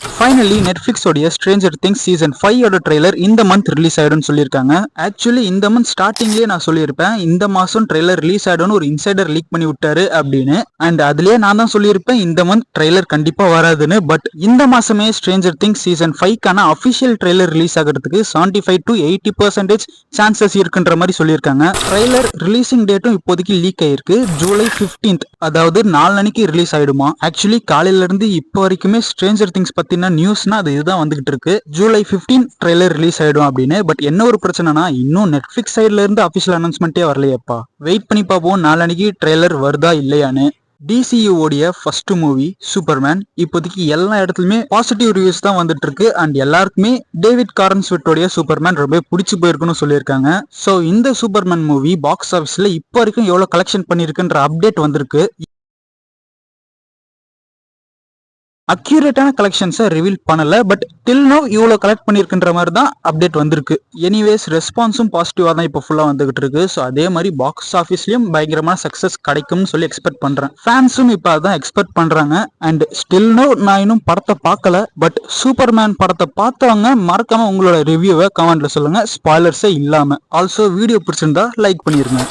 Finally Netflix உடைய Stranger things season 5 ஓட trailer இந்த மந்த் ரிலீஸ் ஆயிடும்னு சொல்லியிருக்காங்க. ஆக்சுவலி இந்த மந்த் ஸ்டார்டிங்லேயே நான் சொல்லியிருப்பேன் இந்த மாசம் ட்ரெய்லர் ரிலீஸ் ஆயிடும்னு ஒரு இன்சைடர் லீக் பண்ணி விட்டாரு அப்படின்னு. அண்ட் அதுலயே நான் தான் சொல்லியிருப்பேன் இந்த மந்த் ட்ரெய்லர் கண்டிப்பா வராதுன்னு. பட் இந்த மாசமே ஸ்ட்ரேஞ்சர் திங்ஸ் சீசன் 5க்கான அபிஷியல் ட்ரெய்லர் ரிலீஸ் ஆகிறதுக்கு 75 to 80% சான்சஸ் இருக்குன்ற மாதிரி சொல்லியிருக்காங்க. ட்ரெய்லர் ரிலீசிங் டேட்டும் இப்போதைக்கு லீக் ஆயிருக்கு. ஜூலை 15th, அதாவது நாளன்னைக்கு ரிலீஸ் ஆயிடுமா. ஆக்சுவலி காலையில இருந்து இப்போ வரைக்குமே ஸ்ட்ரேஞ்சர் திங்ஸ் பத்தின நியூஸ்னா அது இதுதான் வந்துகிட்டு இருக்கு. ஜூலை 15 ட்ரெய்லர் ரிலீஸ் ஆயிடும் அப்படின்னு. பட் என்ன ஒரு பிரச்சனைனா இன்னும் நெட்ஃபிளிக்ஸ் சைட்ல இருந்து அபிஷியல் அனௌன்ஸ்மெண்ட்டே வரலையப்பா. வெயிட் பண்ணி பார்ப்போம் நாளன்னைக்கு ட்ரெய்லர் வருதா இல்லையான்னு. DCU உடைய ஃபர்ஸ்ட் மூவி சூப்பர்மேன் இப்போதைக்கு எல்லா இடத்துலயுமே பாசிட்டிவ் ரிவ்யூஸ் தான் வந்துட்டு இருக்கு. அண்ட் எல்லாருக்குமே டேவிட் கார்ன்ஸ்விட்டோடைய சூப்பர்மேன் ரொம்ப பிடிச்சி போயிருக்குன்னு சொல்லியிருக்காங்க. ஸோ இந்த சூப்பர்மேன் மூவி பாக்ஸ் ஆஃபீஸ்ல இப்போ வரைக்கும் எவ்வளவு கலெக்ஷன் பண்ணிருக்குன்ற அப்டேட் வந்திருக்கு. அக்யூரேட்டான கலெக்ஷன்ஸை ரிவீல் பண்ணல. பட் டில் நோ இவ்வளோ கலெக்ட் பண்ணியிருக்குன்ற மாதிரி தான் அப்டேட் வந்திருக்கு. எனிவேஸ் ரெஸ்பான்ஸும் பாசிட்டிவாக தான் இப்போ ஃபுல்லாக வந்துகிட்டு இருக்கு. ஸோ அதே மாதிரி பாக்ஸ் ஆஃபீஸ்லயும் பயங்கரமான சக்ஸஸ் கிடைக்கும்னு சொல்லி எக்ஸ்பெக்ட் பண்றேன். ஃபேன்ஸும் இப்போ அதான் எக்ஸ்பெக்ட் பண்றாங்க. அண்ட் ஸ்டில் நோ நான் இன்னும் படத்தை பார்க்கல. பட் சூப்பர்மேன் படத்தை பார்த்தவங்க மறக்காம உங்களோட ரிவ்யூவை கமெண்ட்ல சொல்லுங்க, ஸ்பாய்லர்ஸே இல்லாம. ஆல்சோ வீடியோ பிடிச்சிருந்தா லைக் பண்ணிருங்க.